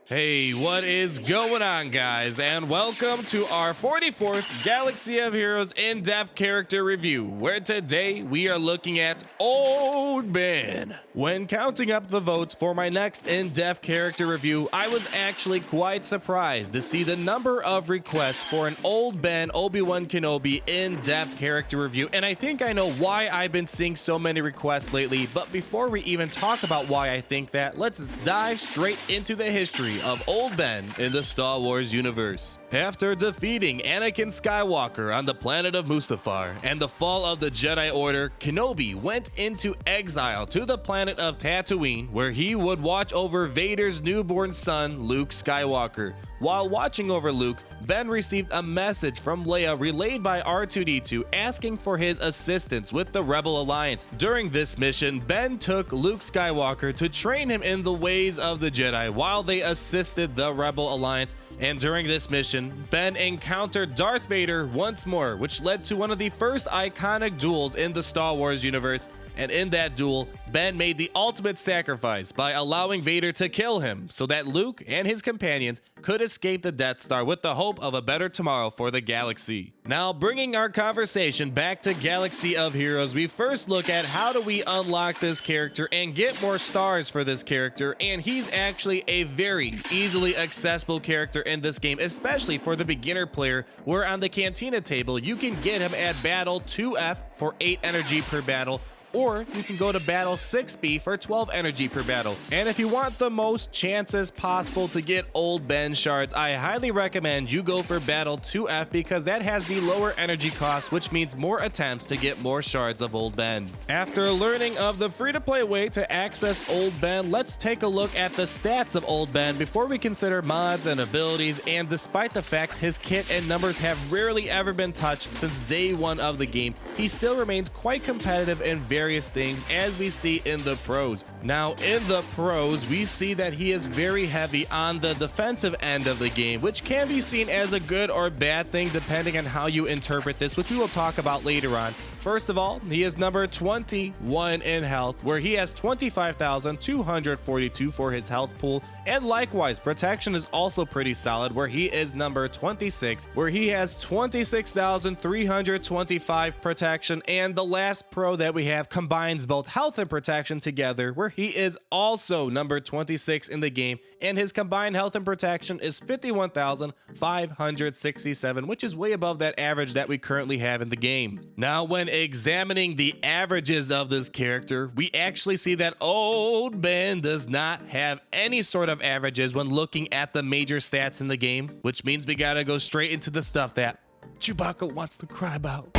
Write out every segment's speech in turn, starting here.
Hey, what is going on, guys? And welcome to our 44th Galaxy of Heroes in-depth character review, where today we are looking at Old Ben. When counting up the votes for my next in-depth character review, I was actually quite surprised to see the number of requests for an Old Ben Obi-Wan Kenobi in-depth character review, and I think I know why I've been seeing so many requests lately. But before we even talk about why I think that, let's dive straight into the history of Old Ben in the Star Wars universe. After defeating Anakin Skywalker on the planet of Mustafar and the fall of the Jedi Order, Kenobi went into exile to the planet of Tatooine, where he would watch over Vader's newborn son, Luke Skywalker. While watching over Luke, Ben received a message from Leia relayed by R2-D2 asking for his assistance with the Rebel Alliance. During this mission, Ben took Luke Skywalker to train him in the ways of the Jedi while they assisted the Rebel Alliance. And during this mission, Ben encountered Darth Vader once more, which led to one of the first iconic duels in the Star Wars universe. And in that duel, Ben made the ultimate sacrifice by allowing Vader to kill him so that Luke and his companions could escape the Death Star with the hope of a better tomorrow for the galaxy. Now, bringing our conversation back to Galaxy of Heroes, we first look at how do we unlock this character and get more stars for this character, and he's actually a very easily accessible character in this game, especially for the beginner player, where on the Cantina table, you can get him at Battle 2F for 8 energy per battle, or you can go to Battle 6B for 12 energy per battle. And if you want the most chances possible to get Old Ben shards, I highly recommend you go for Battle 2F because that has the lower energy cost, which means more attempts to get more shards of Old Ben. After learning of the free-to-play way to access Old Ben, let's take a look at the stats of Old Ben before we consider mods and abilities. And despite the fact his kit and numbers have rarely ever been touched since day one of the game, he still remains quite competitive in various things, as we see in the pros. Now, in the pros, we see that he is very heavy on the defensive end of the game, which can be seen as a good or bad thing depending on how you interpret this, which we will talk about later on. First of all, he is number 21 in health, where he has 25,242 for his health pool, and likewise, protection is also pretty solid, where he is number 26, where he has 26,325 protection, and the last pro that we have combines both health and protection together, where he is also number 26 in the game, and his combined health and protection is 51,567, which is way above that average that we currently have in the game. Now, when examining the averages of this character, we actually see that Old Ben does not have any sort of averages when looking at the major stats in the game, which means we gotta go straight into the stuff that Chewbacca wants to cry about.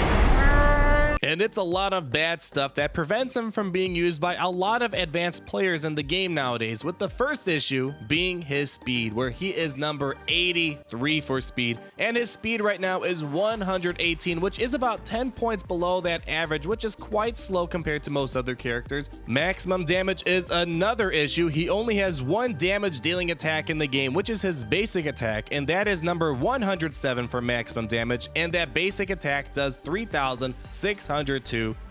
And it's a lot of bad stuff that prevents him from being used by a lot of advanced players in the game nowadays, with the first issue being his speed, where he is number 83 for speed, and his speed right now is 118, which is about 10 points below that average, which is quite slow compared to most other characters. Maximum damage is another issue. He only has one damage dealing attack in the game, which is his basic attack, and that is number 107 for maximum damage, and that basic attack does 3,602.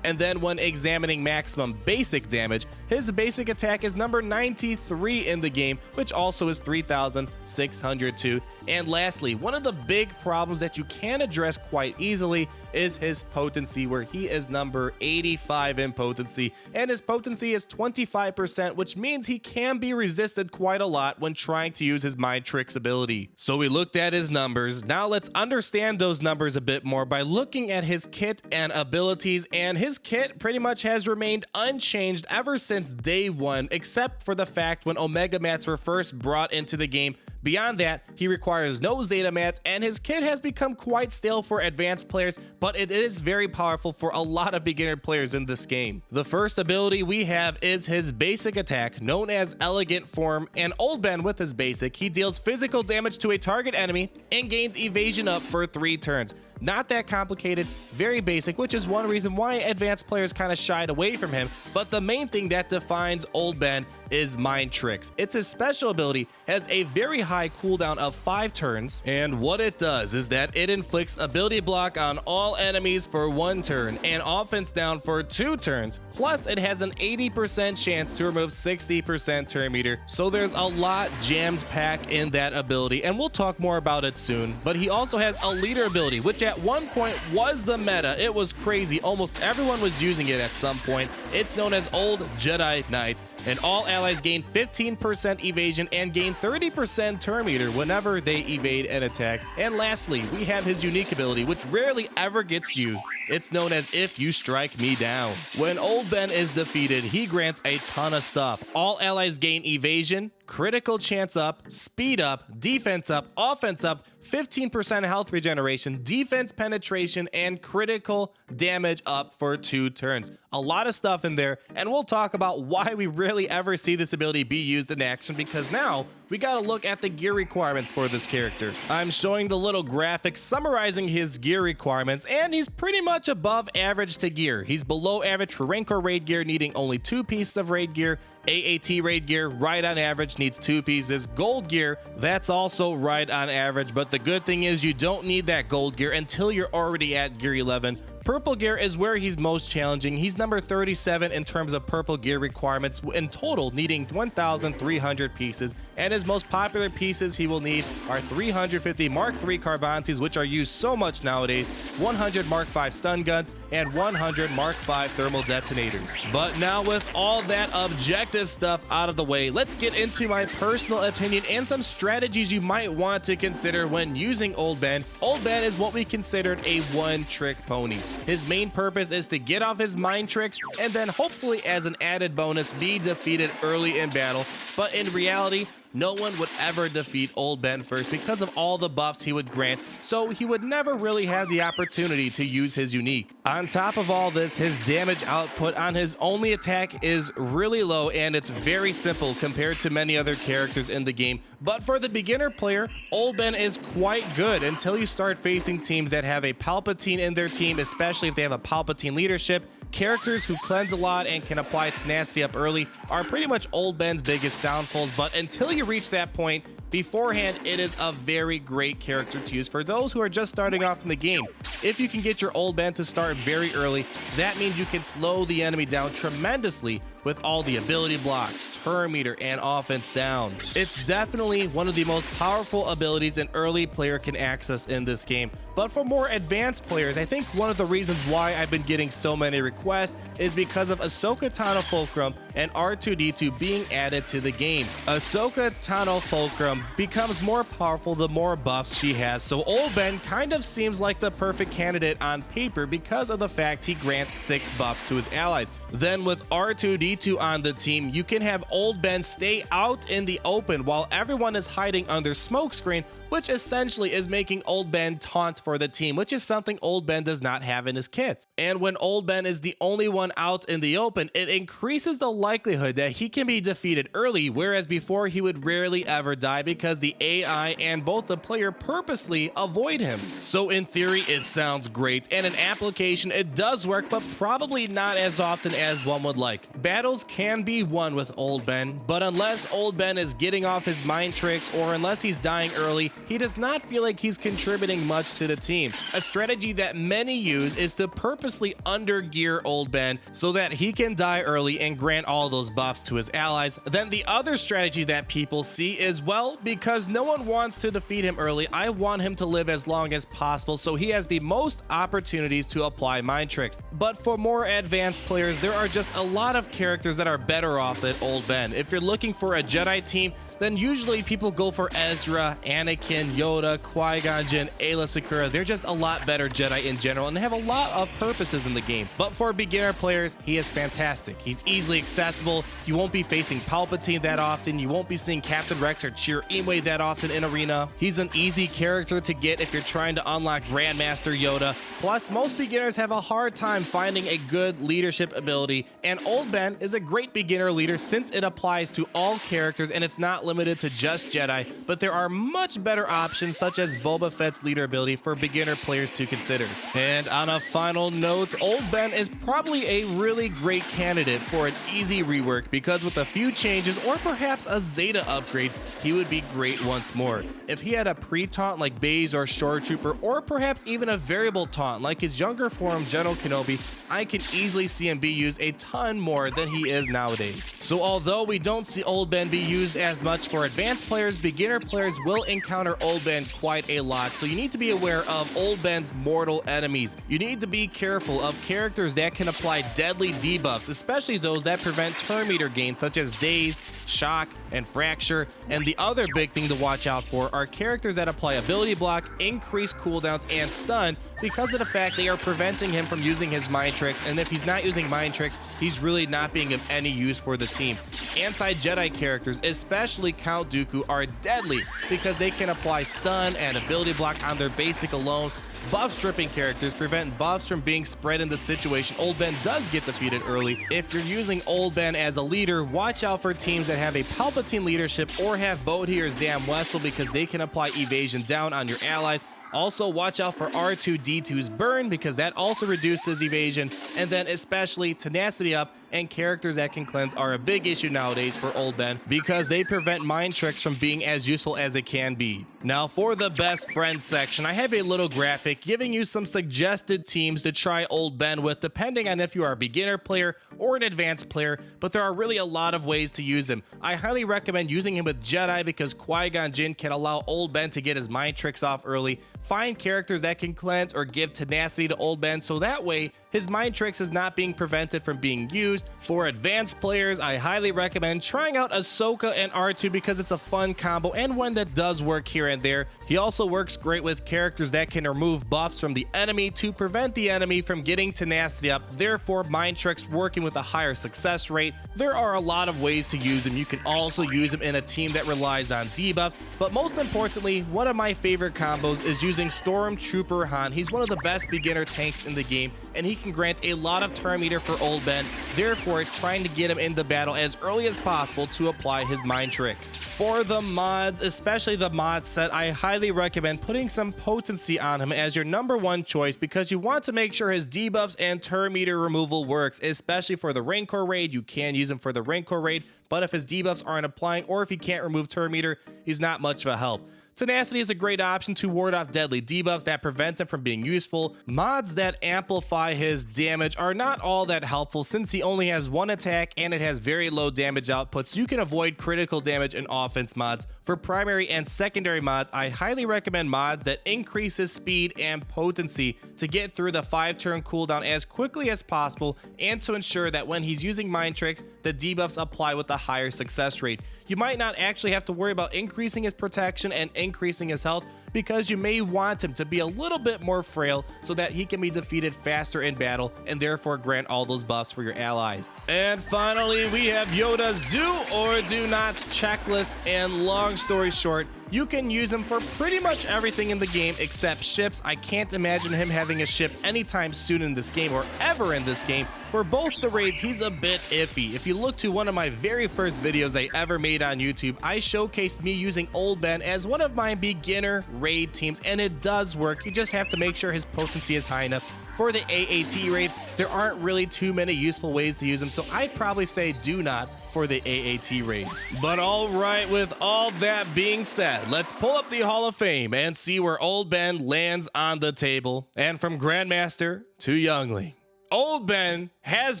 And then when examining maximum basic damage, his basic attack is number 93 in the game, which also is 3,602. And lastly, one of the big problems that you can address quite easily is his potency, where he is number 85 in potency, and his potency is 25%, which means he can be resisted quite a lot when trying to use his mind tricks ability. So we looked at his numbers. Now let's understand those numbers a bit more by looking at his kit and abilities, and his kit pretty much has remained unchanged ever since day one, except for the fact when Omega Mats were first brought into the game. Beyond that, he requires no Zeta Mats, and his kit has become quite stale for advanced players, but it is very powerful for a lot of beginner players in this game. The first ability we have is his basic attack, known as Elegant Form, and Old Ben with his basic, he deals physical damage to a target enemy and gains evasion up for 3 turns. Not that complicated, very basic, which is one reason why advanced players kind of shied away from him. But the main thing that defines Old Ben is Mind Tricks. It's his special ability, has a very high cooldown of 5 turns, and what it does is that it inflicts ability block on all enemies for 1 turn and offense down for 2 turns. Plus, it has an 80% chance to remove 60% turn meter, so there's a lot jammed packed in that ability, and we'll talk more about it soon. But he also has a leader ability, which at one point was the meta. It was crazy. Almost everyone was using it at some point. It's known as Old Jedi Knight, and all allies gain 15% evasion and gain 30% turn meter whenever they evade an attack. And lastly, we have his unique ability, which rarely ever gets used. It's known as If You Strike Me Down. When Old Ben is defeated, he grants a ton of stuff. All allies gain evasion, critical chance up, speed up, defense up, offense up, 15% health regeneration, defense penetration, and critical damage up for 2 turns. A lot of stuff in there, and we'll talk about why we rarely ever see this ability be used in action, because now we gotta look at the gear requirements for this character. I'm showing the little graphic summarizing his gear requirements, and he's pretty much above average to gear. He's below average for Rancor raid gear, needing only 2 pieces of raid gear. AAT raid gear, right on average, needs 2 pieces. Gold gear, that's also right on average, but the good thing is you don't need that gold gear until you're already at gear 11. Purple gear is where he's most challenging. He's number 37 in terms of purple gear requirements, in total needing 1,300 pieces, and his most popular pieces he will need are 350 Mark III Carbonsis, which are used so much nowadays, 100 Mark V stun guns, and 100 Mark V thermal detonators. But now with all that objective stuff out of the way, let's get into my personal opinion and some strategies you might want to consider when using Old Ben. Old Ben is what we considered a one-trick pony. His main purpose is to get off his mind tricks and then hopefully as an added bonus be defeated early in battle, but in reality no one would ever defeat Old Ben first because of all the buffs he would grant, so he would never really have the opportunity to use his unique. On top of all this, his damage output on his only attack is really low, and it's very simple compared to many other characters in the game. But for the beginner player, Old Ben is quite good until you start facing teams that have a Palpatine in their team, especially if they have a Palpatine leadership. Characters who cleanse a lot and can apply tenacity up early are pretty much Old Ben's biggest downfalls, but until you reach that point, beforehand, it is a very great character to use for those who are just starting off in the game. If you can get your Old Ben to start very early, that means you can slow the enemy down tremendously with all the ability blocks, turn meter, and offense down. It's definitely one of the most powerful abilities an early player can access in this game. But for more advanced players, I think one of the reasons why I've been getting so many requests is because of Ahsoka Tano Fulcrum and R2-D2 being added to the game. Ahsoka Tano Fulcrum becomes more powerful the more buffs she has, so Old Ben kind of seems like the perfect candidate on paper because of the fact he grants 6 buffs to his allies. Then with R2-D2 on the team, you can have Old Ben stay out in the open while everyone is hiding under smokescreen, which essentially is making Old Ben taunt for the team, which is something Old Ben does not have in his kit. And when Old Ben is the only one out in the open, it increases the likelihood that he can be defeated early, whereas before he would rarely ever die because the AI and both the player purposely avoid him. So in theory, it sounds great, and in application, it does work, but probably not as often as one would like. Battles can be won with Old Ben, but unless Old Ben is getting off his mind tricks or unless he's dying early, he does not feel like he's contributing much to the team. A strategy that many use is to purposely undergear Old Ben so that he can die early and grant all those buffs to his allies. Then the other strategy that people see is, well, because no one wants to defeat him early, I want him to live as long as possible so he has the most opportunities to apply mind tricks. But for more advanced players, there are just a lot of characters that are better off than Old Ben. If you're looking for a Jedi team, then usually people go for Ezra, Anakin, Yoda, Qui-Gon Jinn, Ayla Secura. They're just a lot better Jedi in general, and they have a lot of purposes in the game. But for beginner players, he is fantastic. He's easily accessible. You won't be facing Palpatine that often. You won't be seeing Captain Rex or Cheer Imwe that often in Arena. He's an easy character to get if you're trying to unlock Grandmaster Yoda. Plus, most beginners have a hard time finding a good leadership ability, and Old Ben is a great beginner leader since it applies to all characters and it's not limited limited to just Jedi, but there are much better options such as Boba Fett's leader ability for beginner players to consider. And on a final note, Old Ben is probably a really great candidate for an easy rework because with a few changes or perhaps a Zeta upgrade, he would be great once more. If he had a pre-taunt like Baze or Shore Trooper, or perhaps even a variable taunt like his younger form General Kenobi, I could easily see him be used a ton more than he is nowadays. So although we don't see Old Ben be used as much for advanced players, beginner players will encounter Old Ben quite a lot, so you need to be aware of Old Ben's mortal enemies. You need to be careful of characters that can apply deadly debuffs, especially those that prevent turn meter gains such as Daze, Shock, and Fracture. And the other big thing to watch out for are characters that apply ability block, increase cooldowns, and stun because of the fact they are preventing him from using his mind tricks, and if he's not using mind tricks, he's really not being of any use for the team. Anti-Jedi characters, especially Count Dooku, are deadly because they can apply stun and ability block on their basic alone. Buff stripping characters prevent buffs from being spread in the situation Old Ben does get defeated early. If you're using Old Ben as a leader, watch out for teams that have a Palpatine leadership or have Bodhi or Zam Wessel because they can apply evasion down on your allies. Also, watch out for R2-D2's burn because that also reduces evasion, and then especially tenacity up and characters that can cleanse are a big issue nowadays for Old Ben because they prevent mind tricks from being as useful as it can be. Now for the best friends section, I have a little graphic giving you some suggested teams to try Old Ben with depending on if you are a beginner player or an advanced player, but there are really a lot of ways to use him. I highly recommend using him with Jedi because Qui-Gon Jinn can allow Old Ben to get his mind tricks off early. Find characters that can cleanse or give tenacity to Old Ben so that way his mind tricks is not being prevented from being used. For advanced players, I highly recommend trying out Ahsoka and R2 because it's a fun combo and one that does work here and there. He also works great with characters that can remove buffs from the enemy to prevent the enemy from getting tenacity up, therefore mind tricks working with a higher success rate. There are a lot of ways to use him. You can also use him in a team that relies on debuffs, but most importantly, one of my favorite combos is using Stormtrooper Han. He's one of the best beginner tanks in the game, and he can grant a lot of turn meter for Old Ben, therefore trying to get him into battle as early as possible to apply his mind tricks. For the mods, especially the mod set, I highly recommend putting some potency on him as your #1 choice because you want to make sure his debuffs and turn meter removal works, especially for the Rancor raid. You can use him for the Rancor raid, but if his debuffs aren't applying or if he can't remove turn meter, he's not much of a help. Tenacity is a great option to ward off deadly debuffs that prevent him from being useful. Mods that amplify his damage are not all that helpful since he only has one attack and it has very low damage outputs. You can avoid critical damage in offense mods. For primary and secondary mods, I highly recommend mods that increase his speed and potency to get through the 5-turn cooldown as quickly as possible and to ensure that when he's using mind tricks, the debuffs apply with a higher success rate. You might not actually have to worry about increasing his protection and increasing his health because you may want him to be a little bit more frail so that he can be defeated faster in battle and therefore grant all those buffs for your allies. And finally, we have Yoda's do or do not checklist, and long story short, you can use him for pretty much everything in the game except ships. I can't imagine him having a ship anytime soon in this game or ever in this game. For both the raids, he's a bit iffy. If you look to one of my very first videos I ever made on YouTube, I showcased me using Old Ben as one of my beginner raid teams, and it does work. You just have to make sure his potency is high enough. For the AAT raid, there aren't really too many useful ways to use him, so I'd probably say do not for the AAT raid. But alright, with all that being said, let's pull up the Hall of Fame and see where Old Ben lands on the table. And from Grandmaster to Youngling, Old Ben has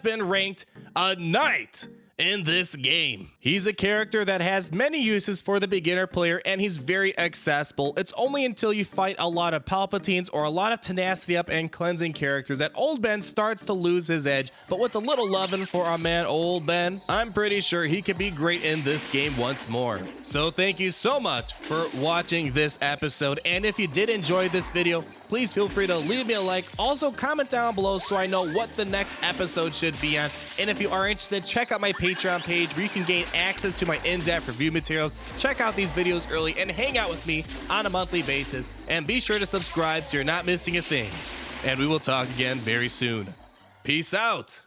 been ranked a knight in this game. He's a character that has many uses for the beginner player and he's very accessible. It's only until you fight a lot of Palpatines or a lot of tenacity up and cleansing characters that Old Ben starts to lose his edge, but with a little loving for our man Old Ben, I'm pretty sure he could be great in this game once more. So thank you so much for watching this episode, and if you did enjoy this video, please feel free to leave me a like. Also comment down below so I know what the next episode should be on, and if you are interested, check out my Patreon page where you can gain access to my in-depth review materials, check out these videos early, and hang out with me on a monthly basis. And be sure to subscribe so you're not missing a thing. And we will talk again very soon. Peace out.